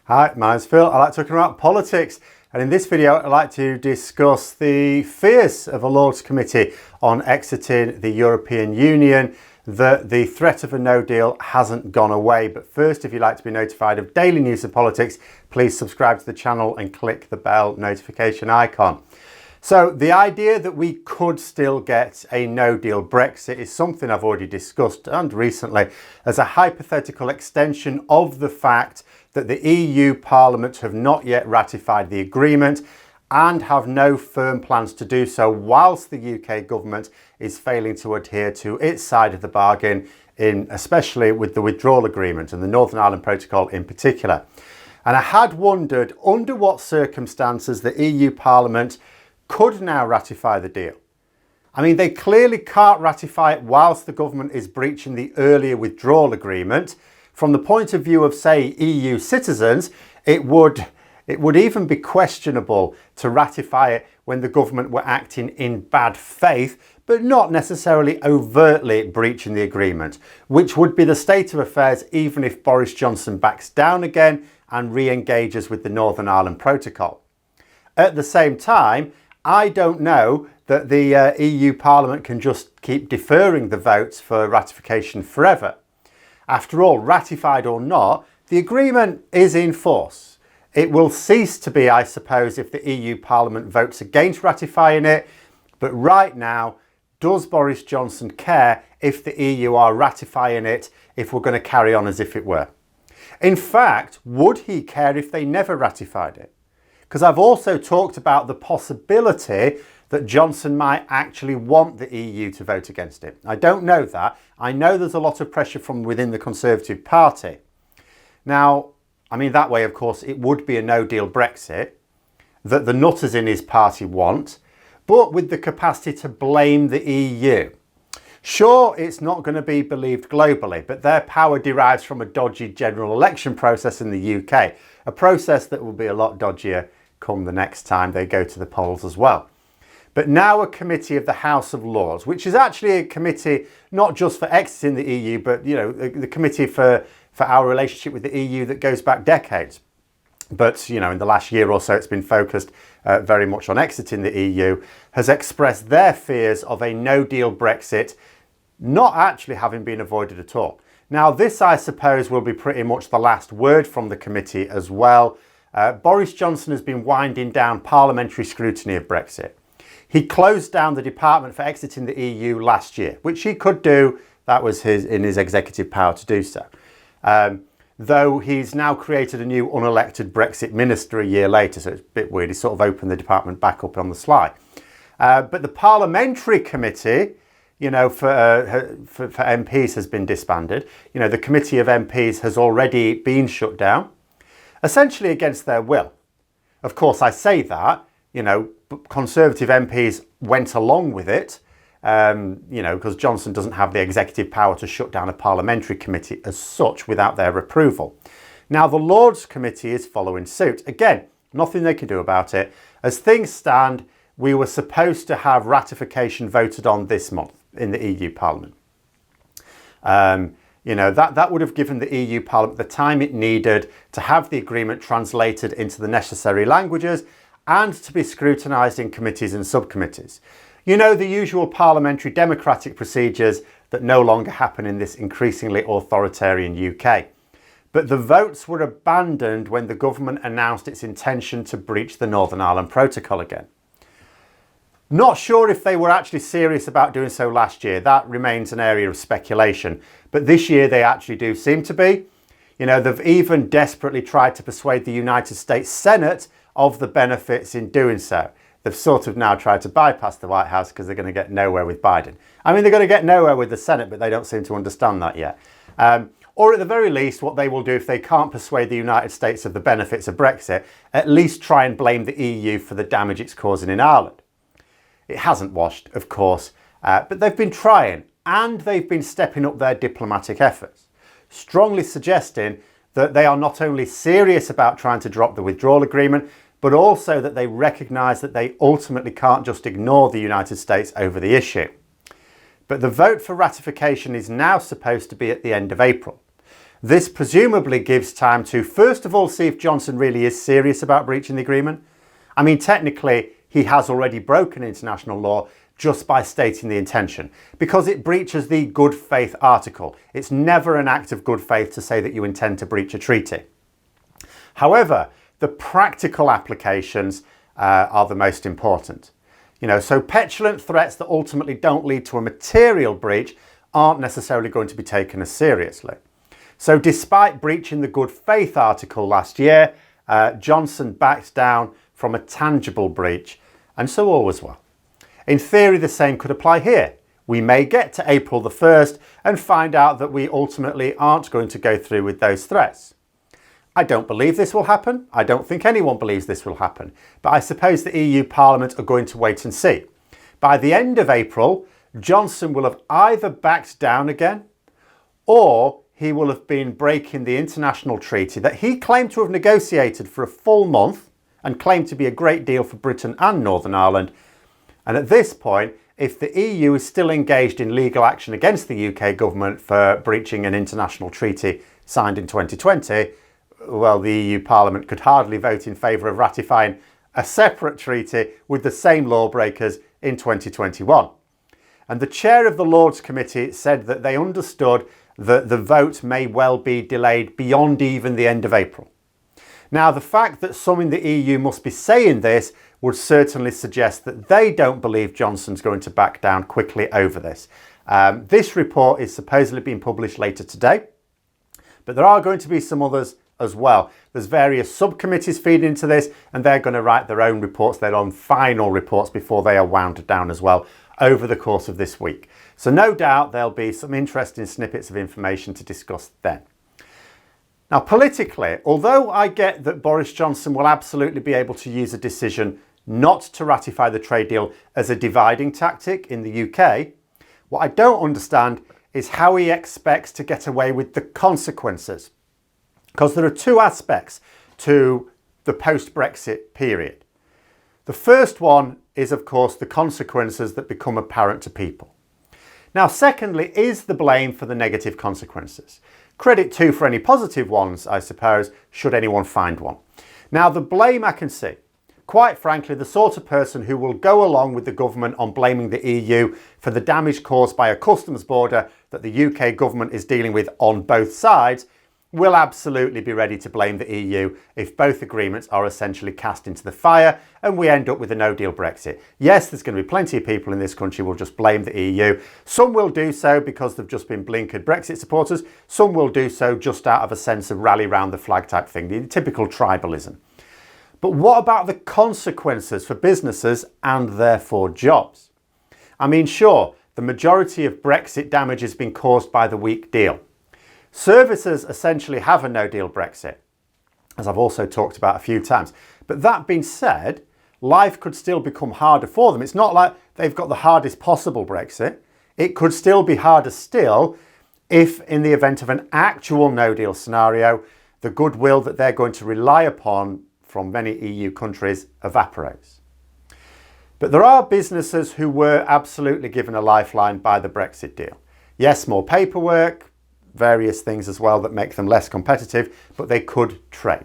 Hi, my name's Phil. I like talking about politics, and in this video I'd like to discuss the fears of a Lords Committee on exiting the European Union, that the threat of a no deal hasn't gone away. But first, if you'd like to be notified of daily news of politics, please subscribe to the channel and click the bell notification icon. So the idea that we could still get a no-deal Brexit is something I've already discussed and recently as a hypothetical extension of the fact that the EU Parliament have not yet ratified the agreement and have no firm plans to do so, whilst the UK government is failing to adhere to its side of the bargain, especially with the withdrawal agreement and the Northern Ireland Protocol in particular. And I had wondered under what circumstances the EU Parliament could now ratify the deal. I mean, they clearly can't ratify it whilst the government is breaching the earlier withdrawal agreement. From the point of view of, say, EU citizens, it would even be questionable to ratify it when the government were acting in bad faith, but not necessarily overtly breaching the agreement, which would be the state of affairs even if Boris Johnson backs down again and re-engages with the Northern Ireland Protocol. At the same time, I don't know that the EU Parliament can just keep deferring the votes for ratification forever. After all, ratified or not, the agreement is in force. It will cease to be, I suppose, if the EU Parliament votes against ratifying it. But right now, does Boris Johnson care if the EU are ratifying it, if we're going to carry on as if it were? In fact, would he care if they never ratified it? Because I've also talked about the possibility that Johnson might actually want the EU to vote against it. I don't know that. I know there's a lot of pressure from within the Conservative Party. Now, I mean, that way, of course, it would be a no-deal Brexit that the nutters in his party want, but with the capacity to blame the EU. Sure, it's not going to be believed globally, but their power derives from a dodgy general election process in the UK, a process that will be a lot dodgier come the next time they go to the polls as well. But now a committee of the House of Lords, which is actually a committee not just for exiting the EU, but the committee for our relationship with the EU that goes back decades. But in the last year or so, it's been focused very much on exiting the EU, has expressed their fears of a no-deal Brexit not actually having been avoided at all. Now, this, I suppose, will be pretty much the last word from the committee as well. Boris Johnson has been winding down parliamentary scrutiny of Brexit. He closed down the Department for Exiting the EU last year, which he could do. That was in his executive power to do so. Though he's now created a new unelected Brexit minister a year later, so it's a bit weird. He sort of opened the department back up on the sly. But the parliamentary committee, for MPs has been disbanded. The committee of MPs has already been shut down, essentially against their will. Of course, I say that, Conservative MPs went along with it, because Johnson doesn't have the executive power to shut down a parliamentary committee as such without their approval. Now, the Lords Committee is following suit. Again, nothing they can do about it. As things stand, we were supposed to have ratification voted on this month in the EU Parliament. That would have given the EU Parliament the time it needed to have the agreement translated into the necessary languages and to be scrutinised in committees and subcommittees. The usual parliamentary democratic procedures that no longer happen in this increasingly authoritarian UK. But the votes were abandoned when the government announced its intention to breach the Northern Ireland Protocol again. Not sure if they were actually serious about doing so last year. That remains an area of speculation. But this year they actually do seem to be. They've even desperately tried to persuade the United States Senate of the benefits in doing so. They've sort of now tried to bypass the White House because they're going to get nowhere with Biden. I mean, they're going to get nowhere with the Senate, but they don't seem to understand that yet. Or at the very least, what they will do if they can't persuade the United States of the benefits of Brexit, at least try and blame the EU for the damage it's causing in Ireland. It hasn't washed, of course, but they've been trying and they've been stepping up their diplomatic efforts, strongly suggesting that they are not only serious about trying to drop the withdrawal agreement, but also that they recognise that they ultimately can't just ignore the United States over the issue. But the vote for ratification is now supposed to be at the end of April. This presumably gives time to, first of all, see if Johnson really is serious about breaching the agreement. I mean, technically, he has already broken international law just by stating the intention, because it breaches the good faith article. It's never an act of good faith to say that you intend to breach a treaty. However, the practical applications are the most important. So petulant threats that ultimately don't lead to a material breach aren't necessarily going to be taken as seriously. So despite breaching the good faith article last year, Johnson backed down from a tangible breach, and so all was well. In theory, the same could apply here. We may get to April the 1st and find out that we ultimately aren't going to go through with those threats. I don't believe this will happen. I don't think anyone believes this will happen. But I suppose the EU Parliament are going to wait and see. By the end of April, Johnson will have either backed down again, or he will have been breaking the international treaty that he claimed to have negotiated for a full month and claimed to be a great deal for Britain and Northern Ireland. And at this point, if the EU is still engaged in legal action against the UK government for breaching an international treaty signed in 2020, well, the EU Parliament could hardly vote in favour of ratifying a separate treaty with the same lawbreakers in 2021. And the chair of the Lords Committee said that they understood that the vote may well be delayed beyond even the end of April. Now, the fact that some in the EU must be saying this would certainly suggest that they don't believe Johnson's going to back down quickly over this. This report is supposedly being published later today, but there are going to be some others as well. There's various subcommittees feeding into this, and they're going to write their own reports, their own final reports, before they are wound down as well over the course of this week. So no doubt there'll be some interesting snippets of information to discuss then. Now, politically, although I get that Boris Johnson will absolutely be able to use a decision not to ratify the trade deal as a dividing tactic in the UK, what I don't understand is how he expects to get away with the consequences. Because there are two aspects to the post-Brexit period. The first one is, of course, the consequences that become apparent to people. Now, secondly, is the blame for the negative consequences. Credit too for any positive ones, I suppose, should anyone find one. Now, the blame I can see. Quite frankly, the sort of person who will go along with the government on blaming the EU for the damage caused by a customs border that the UK government is dealing with on both sides will absolutely be ready to blame the EU if both agreements are essentially cast into the fire and we end up with a no-deal Brexit. Yes, there's going to be plenty of people in this country who will just blame the EU. Some will do so because they've just been blinkered Brexit supporters. Some will do so just out of a sense of rally round the flag type thing, the typical tribalism. But what about the consequences for businesses and therefore jobs? I mean, sure, the majority of Brexit damage has been caused by the weak deal. Services essentially have a no-deal Brexit, as I've also talked about a few times. But that being said, life could still become harder for them. It's not like they've got the hardest possible Brexit. It could still be harder still if, in the event of an actual no-deal scenario, the goodwill that they're going to rely upon from many EU countries evaporates. But there are businesses who were absolutely given a lifeline by the Brexit deal. Yes, more paperwork, various things as well that make them less competitive, but they could trade.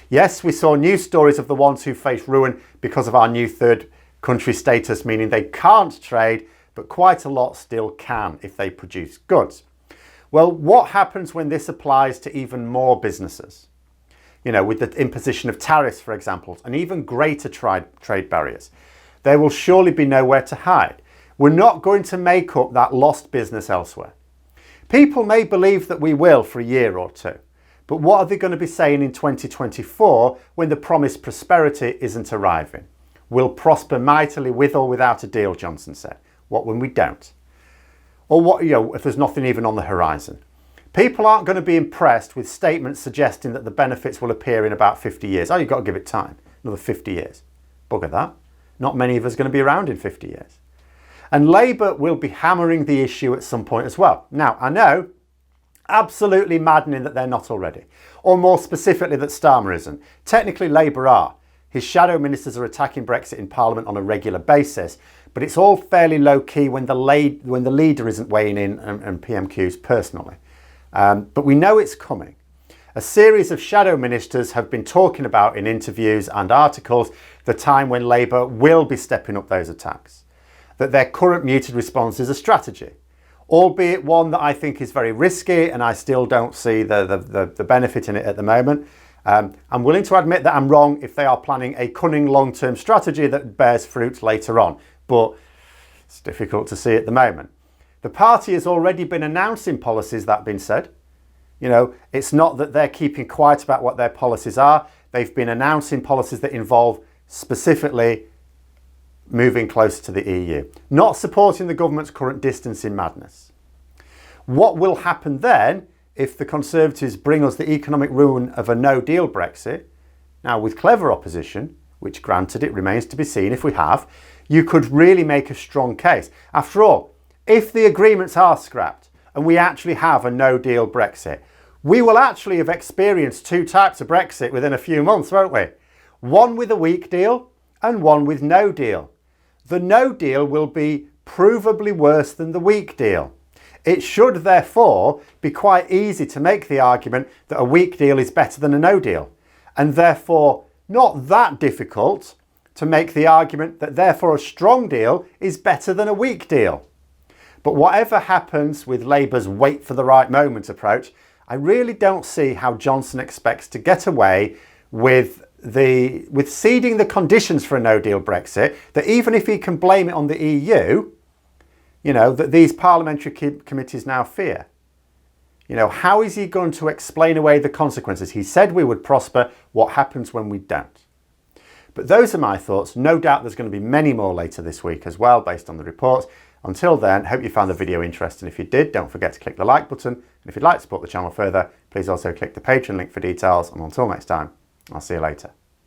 Yes, we saw news stories of the ones who face ruin because of our new third country status, meaning they can't trade, but quite a lot still can if they produce goods. Well, what happens when this applies to even more businesses? With the imposition of tariffs, for example, and even greater trade barriers. There will surely be nowhere to hide. We're not going to make up that lost business elsewhere. People may believe that we will for a year or two, but what are they going to be saying in 2024 when the promised prosperity isn't arriving? We'll prosper mightily with or without a deal, Johnson said. What when we don't? Or what, if there's nothing even on the horizon? People aren't going to be impressed with statements suggesting that the benefits will appear in about 50 years. Oh, you've got to give it time. Another 50 years. Bugger that. Not many of us are going to be around in 50 years. And Labour will be hammering the issue at some point as well. Now, I know, absolutely maddening that they're not already. Or more specifically, that Starmer isn't. Technically, Labour are. His shadow ministers are attacking Brexit in Parliament on a regular basis. But it's all fairly low-key when the leader isn't weighing in and PMQs personally. But we know it's coming. A series of shadow ministers have been talking about in interviews and articles the time when Labour will be stepping up those attacks, that their current muted response is a strategy, albeit one that I think is very risky, and I still don't see the benefit in it at the moment. I'm willing to admit that I'm wrong if they are planning a cunning long-term strategy that bears fruit later on, but it's difficult to see at the moment. The party has already been announcing policies, that being said. You know, it's not that they're keeping quiet about what their policies are. They've been announcing policies that involve specifically moving closer to the EU, not supporting the government's current distancing madness. What will happen then if the Conservatives bring us the economic ruin of a no-deal Brexit? Now, with clever opposition, which granted it remains to be seen if we have, you could really make a strong case. After all, if the agreements are scrapped and we actually have a no-deal Brexit, we will actually have experienced two types of Brexit within a few months, won't we? One with a weak deal and one with no deal. The no deal will be provably worse than the weak deal. It should therefore be quite easy to make the argument that a weak deal is better than a no deal, and therefore not that difficult to make the argument that therefore a strong deal is better than a weak deal. But whatever happens with Labour's wait for the right moment approach, I really don't see how Johnson expects to get away with ceding the conditions for a no-deal Brexit, that even if he can blame it on the EU, you know, that these parliamentary committees now fear. You know, how is he going to explain away the consequences? He said we would prosper. What happens when we don't? But those are my thoughts. No doubt there's going to be many more later this week as well, based on the reports. Until then, hope you found the video interesting. If you did, don't forget to click the like button. And if you'd like to support the channel further, please also click the Patreon link for details. And until next time, I'll see you later.